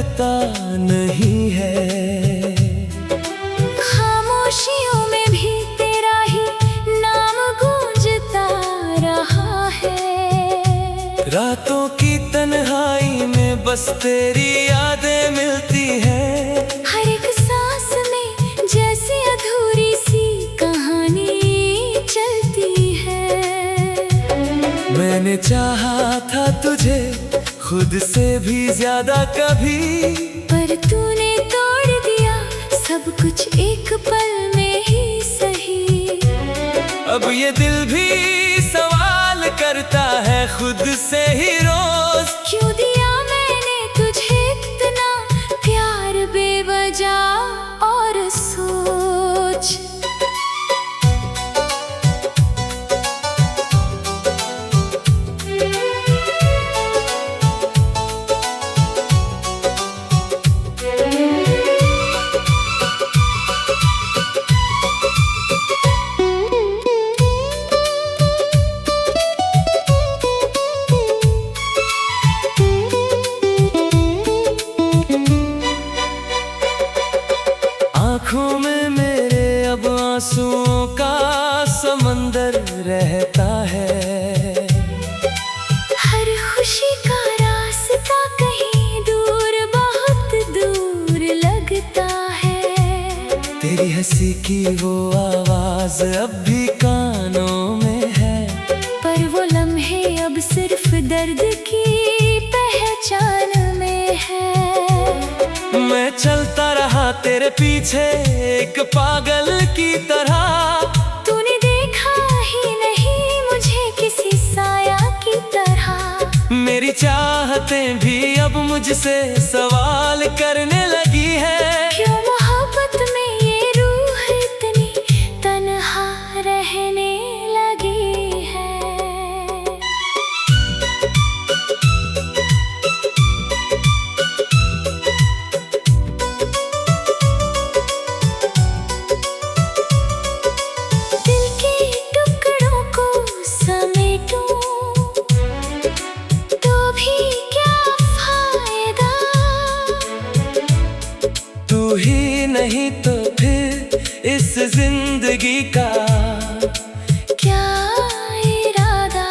रहता नहीं है। खामोशियों में भी तेरा ही नाम गूंजता रहा है। रातों की तन्हाई में बस तेरी यादें मिलती है। हर एक सांस में जैसे अधूरी सी कहानी चलती है। मैंने चाहा था तुझे खुद से भी ज्यादा कभी, पर तूने तोड़ दिया सब कुछ एक पल में ही सही। अब ये दिल भी सवाल करता है खुद से ही रोज, क्यों दिया मैंने तुझे इतना प्यार बेवजह और सोच। आँखों में मेरे अब आंसुओं का समंदर रहता है। हर खुशी का रास्ता कहीं दूर बहुत दूर लगता है। तेरी हंसी की वो आवाज अब भी कानों में है, पर वो लम्हे अब सिर्फ दर्द की पहचान में है। मैं चलता रहा तेरे पीछे एक पागल की तरह, तूने देखा ही नहीं मुझे किसी साया की तरह। मेरी चाहतें भी अब मुझसे सवाल करने लगी है। क्यों मोहब्बत में ये रूह इतनी तन्हा रहने लगी है। दिल के टुकड़ों को समेटूं तो भी क्या फायदा। तू ही नहीं तो फिर इस जिंदगी का क्या इरादा।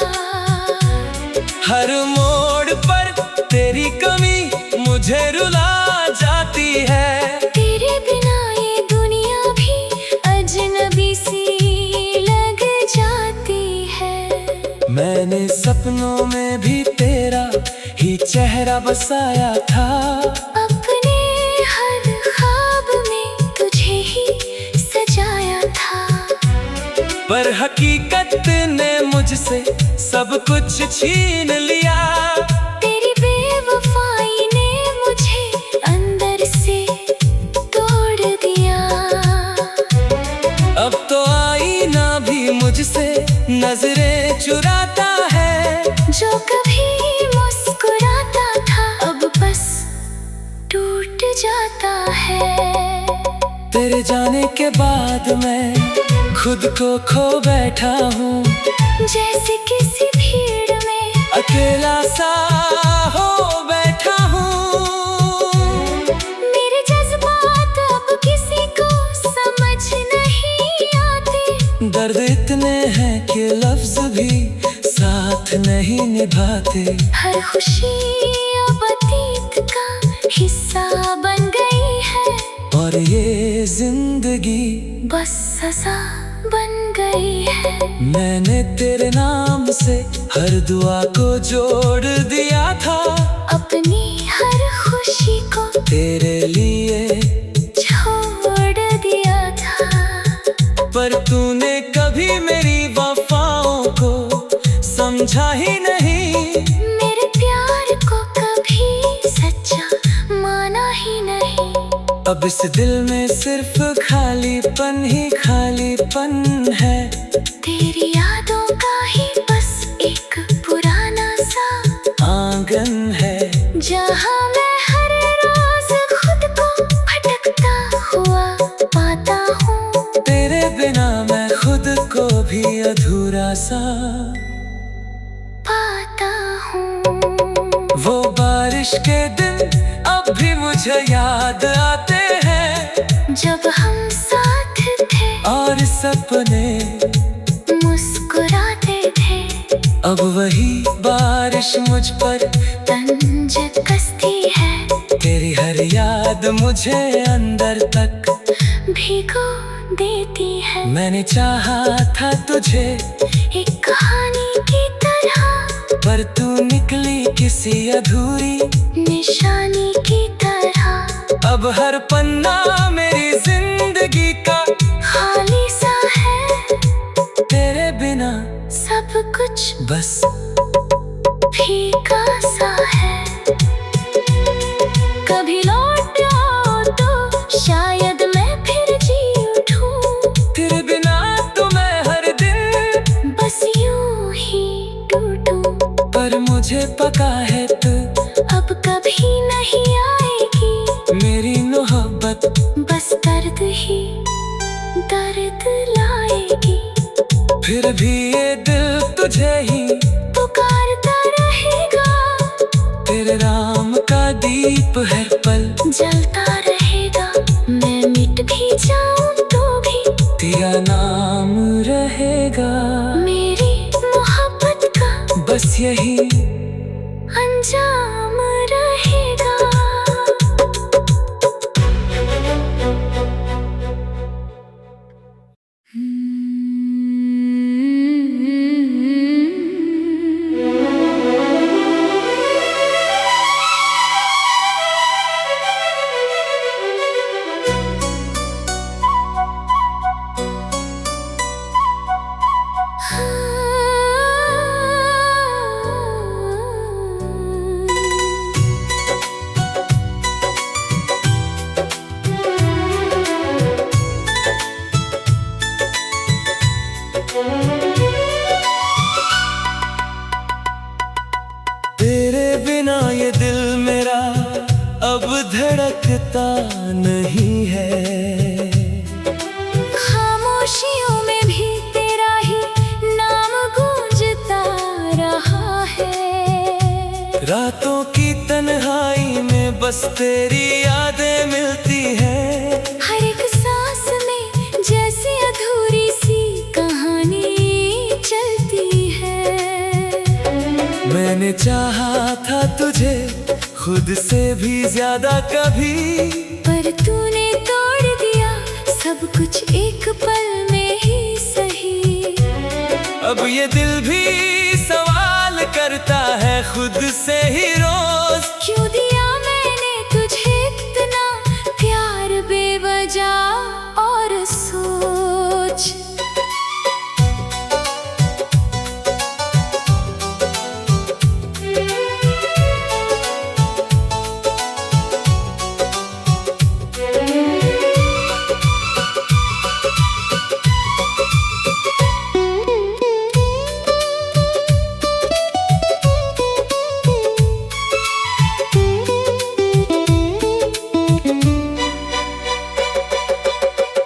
हर मोड़ पर तेरी कमी मुझे रुला जाती है। तेरे बिना ये दुनिया भी अजनबी सी लग जाती है। मैंने सपनों में भी तेरा ही चेहरा बसाया था। अपने हर ख्वाब में तुझे ही सजाया था। पर हकीकत ने मुझसे सब कुछ छीन लिया। तेरी बेवफाई ने मुझे अंदर से तोड़ दिया। अब तो आईना भी मुझसे नजरें चुराता है। जो कभी मुस्कुराता था अब बस टूट जाता है। तेरे जाने के बाद मैं खुद को खो बैठा हूँ, जैसे किसी भीड़ में अकेला सा हो बैठा हूँ। मेरे जज्बात अब किसी को समझ नहीं आते। दर्द इतने हैं कि लफ्ज भी साथ नहीं निभाते। हर खुशी अब अतीत का हिस्सा बन गई है, और ये जिंदगी बस सजा बन गई है। मैंने तेरे नाम से हर दुआ को जोड़ दिया था। अपनी हर खुशी को तेरे लिए छोड़ दिया था। पर तूने कभी मेरी वफाओं को समझा ही नहीं। मेरे प्यार को कभी सच्चा माना ही नहीं। अब इस दिल में सिर्फ खालीपन ही खालीपन है। तेरी यादों का ही बस एक पुराना सा आंगन है, जहाँ मैं हर रोज खुद को भटकता हुआ पाता हूँ। तेरे बिना मैं खुद को भी अधूरा सा पाता हूँ। वो बारिश के दिन अब भी सपने मुस्कुराते थे, अब वही बारिश मुझ पर तंज कसती है, तेरी हर याद मुझे अंदर तक भिगो देती है। मैंने चाहा था तुझे एक कहानी की तरह, पर तू निकली किसी अधूरी निशानी की तरह। अब हर पन्ना मेरी जिंदगी का खाली सा है, तेरे बिना सब कुछ बस फीका सा है। कभी लौट आओ तो शायद मैं फिर जी उठूं, तेरे बिना तो मैं हर दिन बस यूं ही टूटूं। पर मुझे पता है तू अब कभी नहीं आएगी, मेरी मोहब्बत बस दर्द ही दर्द लाएगी। फिर भी ये दिल तुझे ही पुकारता रहेगा, तेरे नाम का दीप हर पल जलता रहेगा। मैं मिट भी जाऊं तो भी तेरा नाम रहेगा। मेरी मोहब्बत का बस यही अंजाम रहेगा। तेरे बिना ये दिल मेरा अब धड़कता नहीं है। खामोशियों में भी तेरा ही नाम गूंजता रहा है। रातों की तन्हाई में बस तेरी यादें मिलती हैं। हर एक सांस में जैसे अधूरी सी कहानी चलती है। मैंने चाहा था तुझे खुद से भी ज्यादा कभी, पर तूने तोड़ दिया सब कुछ एक पल में ही सही। अब ये दिल भी सवाल करता है खुद से ही रोज, क्यों दिया मैंने तुझे इतना प्यार बेवजह और सोच।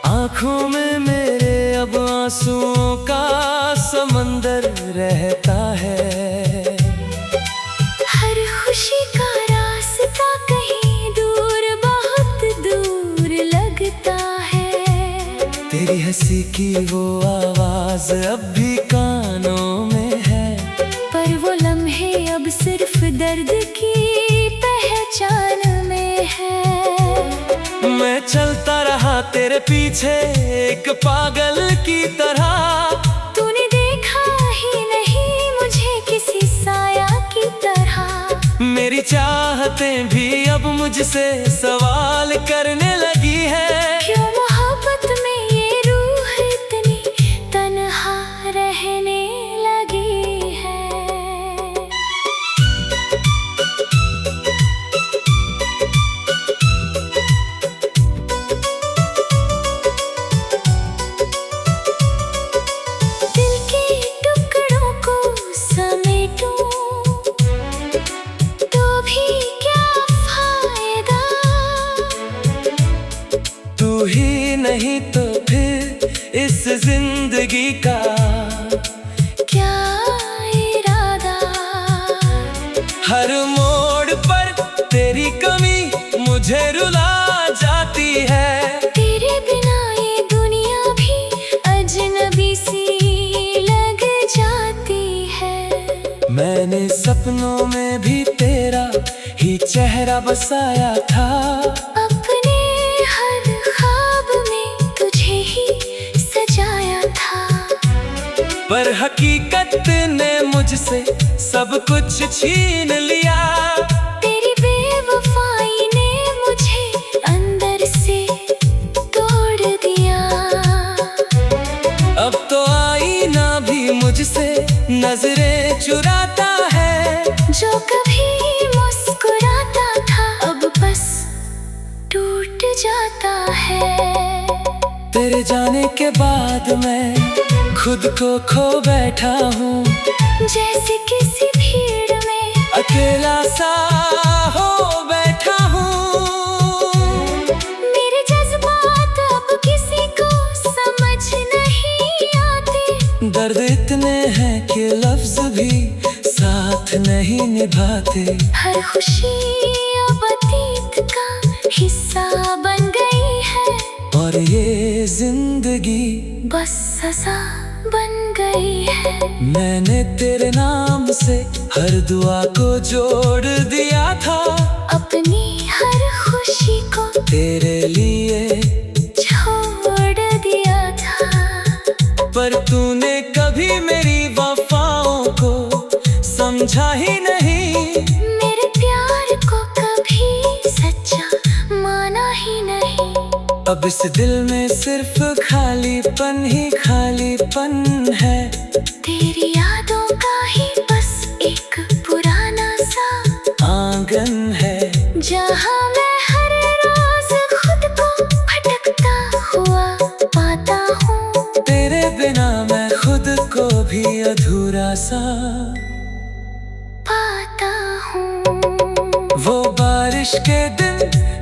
आँखों में मेरे अब आंसुओं का समंदर रहता है। हर खुशी का रास्ता कहीं दूर बहुत दूर लगता है। तेरी हंसी की वो आवाज अब भी कानों में है, पर वो लम्हे अब सिर्फ दर्द की पहचान में है। मैं चलता रहा तेरे पीछे एक पागल की तरह। तूने देखा ही नहीं मुझे किसी साया की तरह। मेरी चाहतें भी अब मुझसे सवाल करने लगी है। क्यों मोहब्बत में ये रूह इतनी तन्हा रहने लगी है। दिल के टुकड़ों को समेटूं तो भी क्या फायदा। तू ही नहीं तो फिर इस जिंदगी का क्या इरादा। हर मोड़ पर तेरी कमी मुझे रुला जाती है। तेरे बिना ये दुनिया भी चेहरा बसाया था। अपने हर ख्वाब में तुझे ही सजाया था, पर हकीकत ने मुझसे सब कुछ छीन लिया। तेरी बेवफाई ने मुझे अंदर से तोड़ दिया। अब तो आईना भी मुझसे नजरें चुराता है। जो कभी मुस्कुराता था अब बस टूट जाता है। तेरे जाने के बाद मैं खुद को खो बैठा हूँ, जैसे किसी भीड़ में अकेला सा हो बैठा हूँ। मेरे जज्बात अब किसी को समझ नहीं आते। दर्द इतने हैं कि लफ्ज भी साथ नहीं निभाते। हर खुशी अब अतीत का हिस्सा बन गई है, और ये जिंदगी बस सजा बन गई है। मैंने तेरे नाम से हर दुआ को जोड़ दिया था। अपनी हर खुशी को तेरे लिए छोड़ दिया था, पर तूने कभी मेरी वफाओं को समझा ही नहीं। मेरे प्यार को कभी सच्चा माना ही नहीं। अब इस दिल में सिर्फ खालीपन ही खालीपन है। तेरी यादों का ही बस एक पुराना सा आंगन है, जहाँ मैं हर रोज खुद को भटकता हुआ पाता हूँ। तेरे बिना मैं खुद को भी अधूरा सा पाता हूँ। वो बारिश के दिन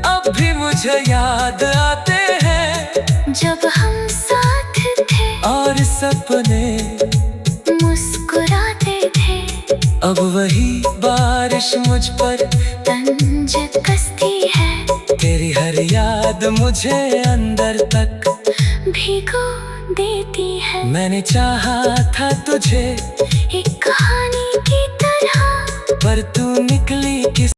अब भी मुझे याद आते हैं, जब हम साथ थे और सपने मुस्कुराते थे। अब वही बारिश मुझ पर तंज कसती है, तेरी हर याद मुझे अंदर तक भिगो देती है। मैंने चाहा था तुझे एक कहानी की तरह, पर तू निकली किस